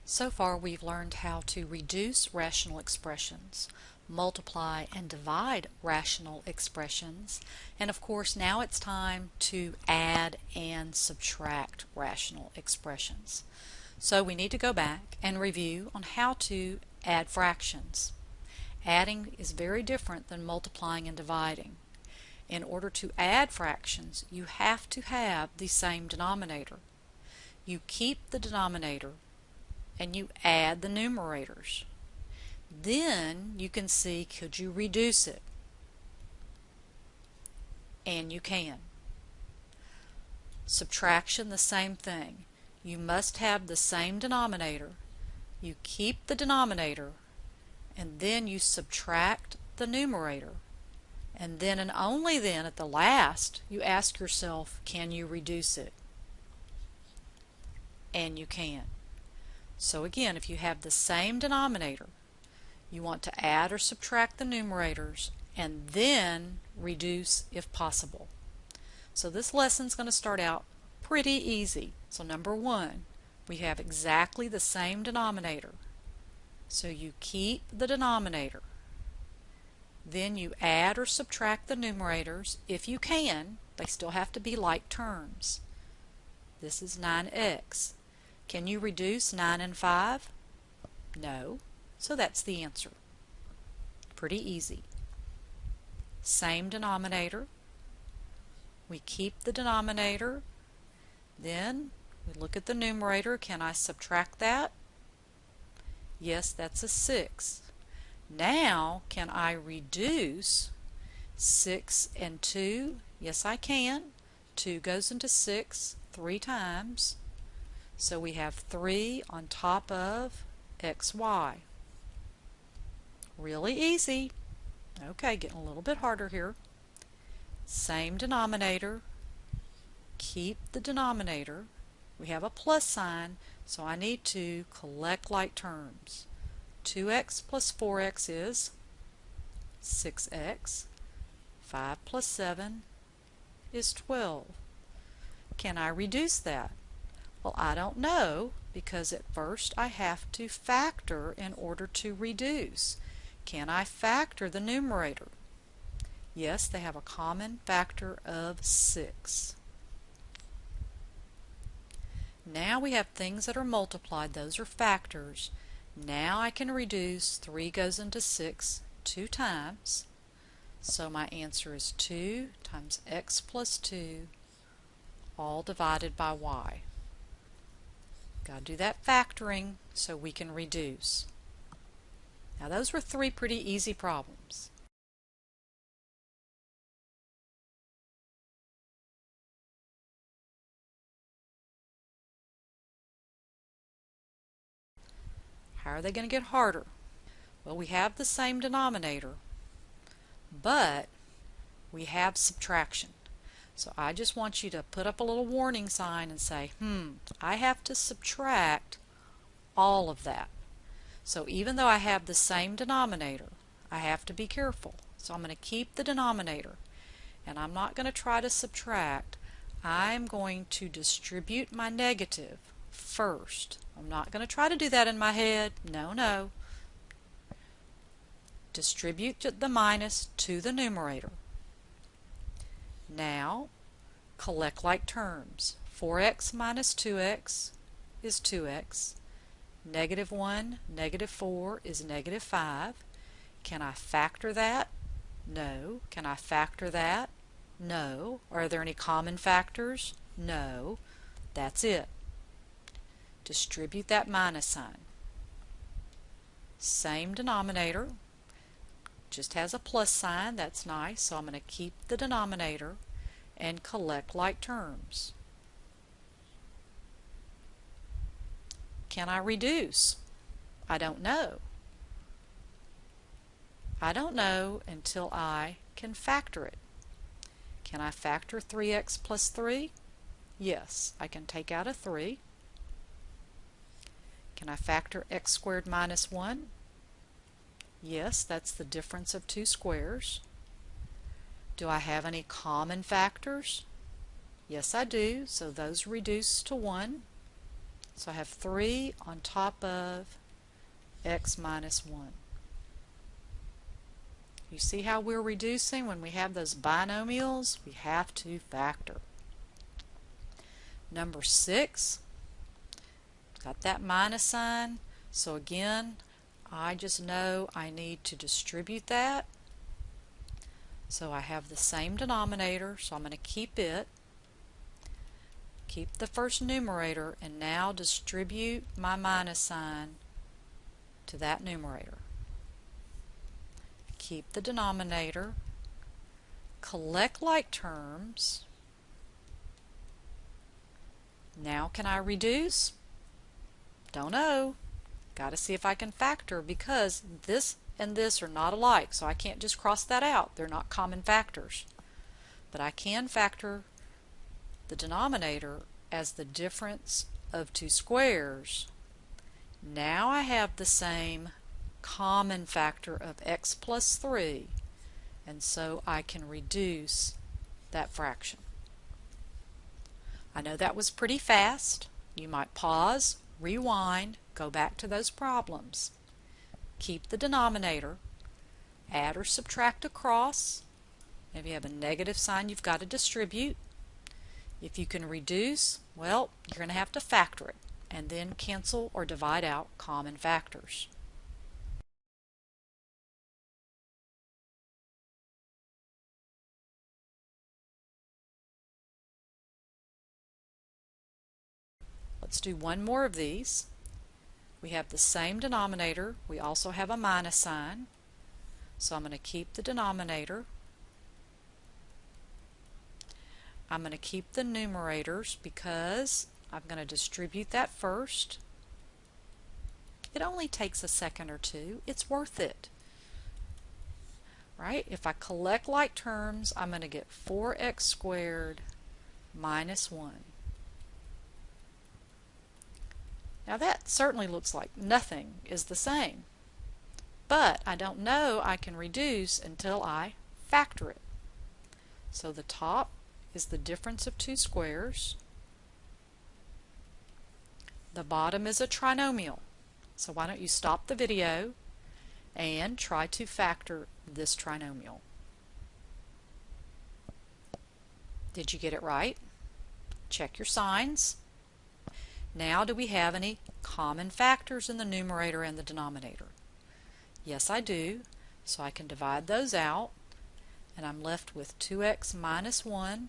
So far we've learned how to reduce rational expressions, multiply and divide rational expressions, and of course now it's time to add and subtract rational expressions. So we need to go back and review on how to add fractions. Adding is very different than multiplying and dividing. In order to add fractions, you have to have the same denominator. You keep the denominator and you add the numerators. Then you can see, could you reduce it? And you can. Subtraction, the same thing. You must have the same denominator. You keep the denominator and then you subtract the numerator. And then and only then at the last you ask yourself, can you reduce it? And you can. So again, if you have the same denominator, you want to add or subtract the numerators and then reduce if possible. So this lesson is going to start out pretty easy. So number one, we have exactly the same denominator. So you keep the denominator. Then you add or subtract the numerators if you can. They still have to be like terms. This is 9x. Can you reduce 9 and 5? No. So that's the answer. Pretty easy. Same denominator. We keep the denominator. Then we look at the numerator. Can I subtract that? Yes, that's a 6. Now, can I reduce 6 and 2? Yes, I can. 2 goes into 6 3 times. So we have 3 on top of xy. Really easy. Okay, getting a little bit harder here. Same denominator. Keep the denominator. We have a plus sign, so I need to collect like terms. 2x plus 4x is 6x. 5 plus 7 is 12. Can I reduce that? Well, I don't know, because at first I have to factor in order to reduce. Can I factor the numerator? Yes, they have a common factor of 6. Now we have things that are multiplied. Those are factors. Now I can reduce. 3 goes into 6 2 times. So my answer is 2 times x plus 2, all divided by y. Got to do that factoring so we can reduce. Now those were 3 pretty easy problems. How are they going to get harder? Well, we have the same denominator, but we have subtraction. So I just want you to put up a little warning sign and say, I have to subtract all of that. So even though I have the same denominator, I have to be careful. So I'm going to keep the denominator, and I'm not going to try to subtract. I'm going to distribute my negative first. I'm not going to try to do that in my head. No. Distribute the minus to the numerator. Now, collect like terms. 4x minus 2x is 2x. Negative 1, negative 4 is negative 5. Can I factor that? No. Can I factor that? No. Are there any common factors? No. That's it. Distribute that minus sign. Same denominator. Just has a plus sign. That's nice. So I'm going to keep the denominator and collect like terms. Can I reduce? I don't know. I don't know until I can factor it. Can I factor 3x plus 3? Yes, I can take out a 3. Can I factor x squared minus 1? Yes, that's the difference of 2 squares. Do I have any common factors? Yes, I do, so those reduce to 1. So I have 3 on top of x minus 1. You see how we're reducing when we have those binomials? We have to factor. Number 6, got that minus sign. So again, I just know I need to distribute that. So I have the same denominator, so I'm going to keep it. Keep the first numerator, and now distribute my minus sign to that numerator. Keep the denominator. Collect like terms. Now can I reduce? Don't know. Got to see if I can factor, because this and this are not alike, so I can't just cross that out. They're not common factors. But I can factor the denominator as the difference of two squares. Now I have the same common factor of x plus 3, and so I can reduce that fraction. I know that was pretty fast. You might pause, rewind, go back to those problems. Keep the denominator, add or subtract across. If you have a negative sign, you've got to distribute. If you can reduce, well, you're going to have to factor it, and then cancel or divide out common factors. Let's do one more of these. We have the same denominator. We also have a minus sign. So I'm going to keep the denominator. I'm going to keep the numerators because I'm going to distribute that first. It only takes a second or two. It's worth it. Right? If I collect like terms, I'm going to get 4x squared minus 1. Now that certainly looks like nothing is the same, but I don't know I can reduce until I factor it. So the top is the difference of two squares. The bottom is a trinomial. So why don't you stop the video and try to factor this trinomial. Did you get it right? Check your signs. Now, do we have any common factors in the numerator and the denominator? Yes, I do. So I can divide those out, and I'm left with 2x minus 1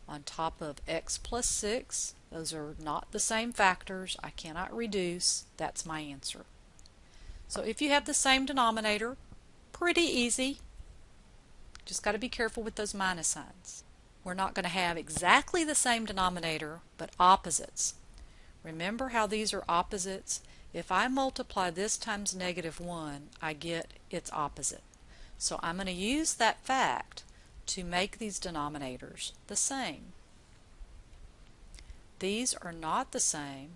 on top of x plus 6. Those are not the same factors. I cannot reduce. That's my answer. So if you have the same denominator, pretty easy. Just got to be careful with those minus signs. We're not going to have exactly the same denominator, but opposites. Remember how these are opposites? If I multiply this times negative 1, I get its opposite. So I'm going to use that fact to make these denominators the same. These are not the same.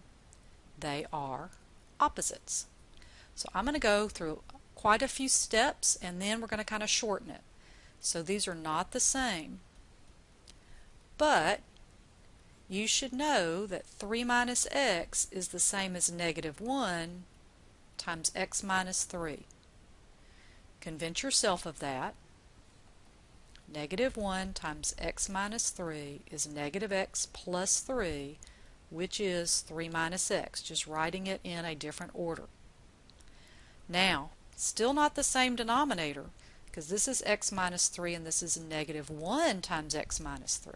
They are opposites. So I'm going to go through quite a few steps, and then we're going to kind of shorten it. So these are not the same. But you should know that 3 minus x is the same as negative 1 times x minus 3. Convince yourself of that. Negative 1 times x minus 3 is negative x plus 3, which is 3 minus x, just writing it in a different order. Now, still not the same denominator, because this is x minus 3 and this is negative 1 times x minus 3.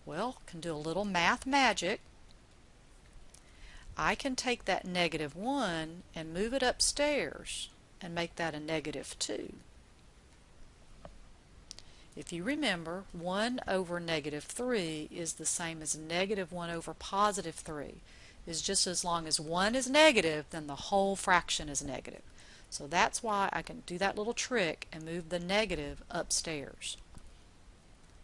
Well, can do a little math magic. I can take that negative 1 and move it upstairs and make that a negative 2. If you remember, 1 over negative 3 is the same as negative 1 over positive 3. It's just as long as 1 is negative, then the whole fraction is negative. So that's why I can do that little trick and move the negative upstairs.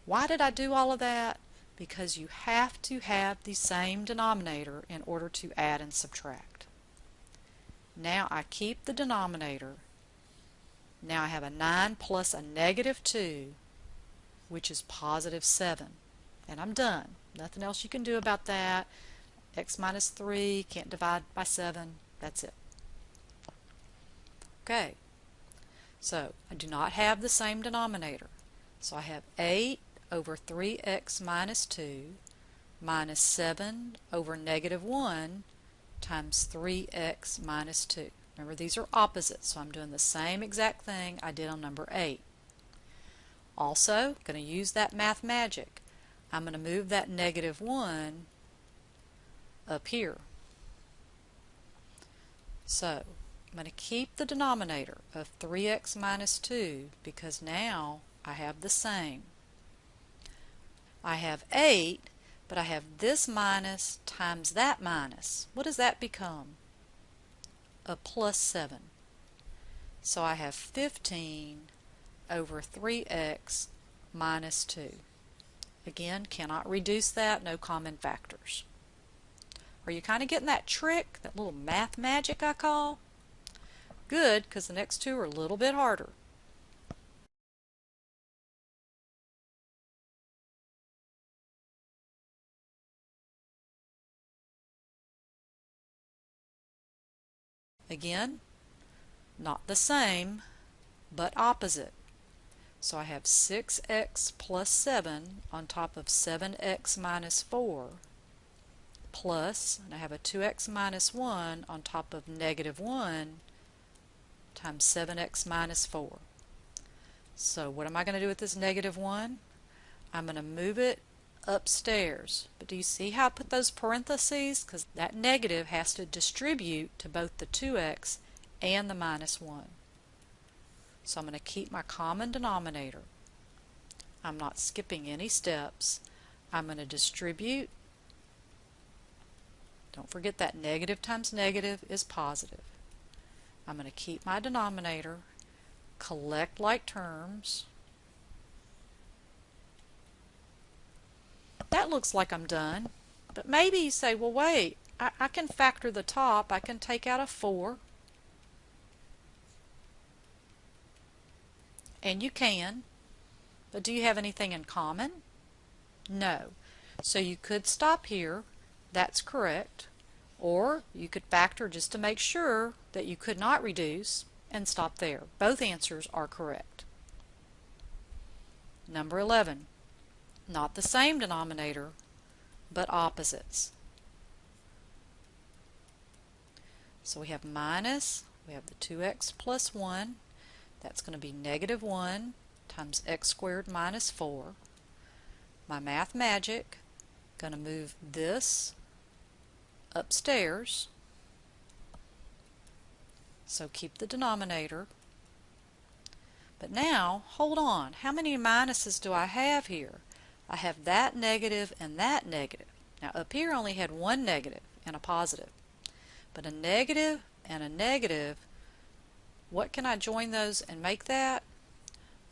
Why did I do all of that? Because you have to have the same denominator in order to add and subtract. Now I keep the denominator. Now I have a 9 plus a negative 2, which is positive 7. And I'm done. Nothing else you can do about that. x minus 3, can't divide by 7, that's it. Okay, so I do not have the same denominator. So I have 8 over 3x minus 2 minus 7 over negative 1 times 3x minus 2. Remember, these are opposites, so I'm doing the same exact thing I did on number 8. Also, going to use that math magic. I'm going to move that negative 1 up here. So, I'm going to keep the denominator of 3x minus 2 because now I have the same. I have 8, but I have this minus times that minus. What does that become? A plus 7. So I have 15 over 3x minus 2. Again, cannot reduce that, no common factors. Are you kind of getting that trick, that little math magic I call? Good, because the next two are a little bit harder. Again, not the same, but opposite. So I have 6x plus 7 on top of 7x minus 4 plus, and I have a 2x minus 1 on top of negative 1 times 7x minus 4. So what am I going to do with this negative 1? I'm going to move it upstairs. But do you see how I put those parentheses? Because that negative has to distribute to both the 2x and the minus 1. So I'm going to keep my common denominator. I'm not skipping any steps. I'm going to distribute. Don't forget that negative times negative is positive. I'm going to keep my denominator, collect like terms. That looks like I'm done. But maybe you say, well, wait, I can factor the top. I can take out a 4. And you can. But do you have anything in common? No. So you could stop here. That's correct. Or you could factor just to make sure that you could not reduce and stop there. Both answers are correct. Number 11. Not the same denominator, but opposites. So we have minus, we have the 2x plus 1. That's going to be negative 1 times x squared minus 4. My math magic, going to move this upstairs. So keep the denominator. But now, hold on. How many minuses do I have here? I have that negative and that negative. Now up here I only had one negative and a positive. But a negative and a negative, what can I join those and make that?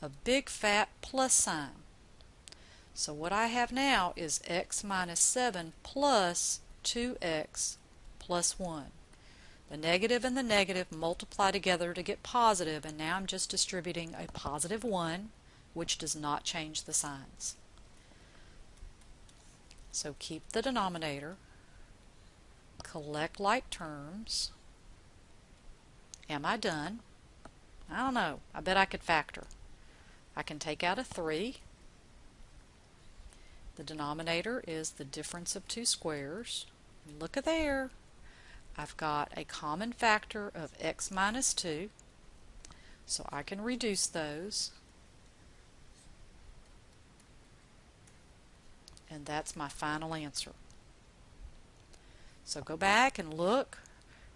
A big fat plus sign. So what I have now is x minus 7 plus 2x plus 1. The negative and the negative multiply together to get positive, and now I'm just distributing a positive 1, which does not change the signs. So keep the denominator, collect like terms. Am I done? I don't know. I bet I could factor. I can take out a 3. The denominator is the difference of two squares. Look at there. I've got a common factor of x minus 2. So I can reduce those. And that's my final answer. So go back and look.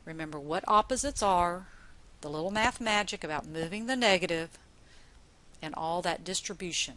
Remember what opposites are, the little math magic about moving the negative, and all that distribution.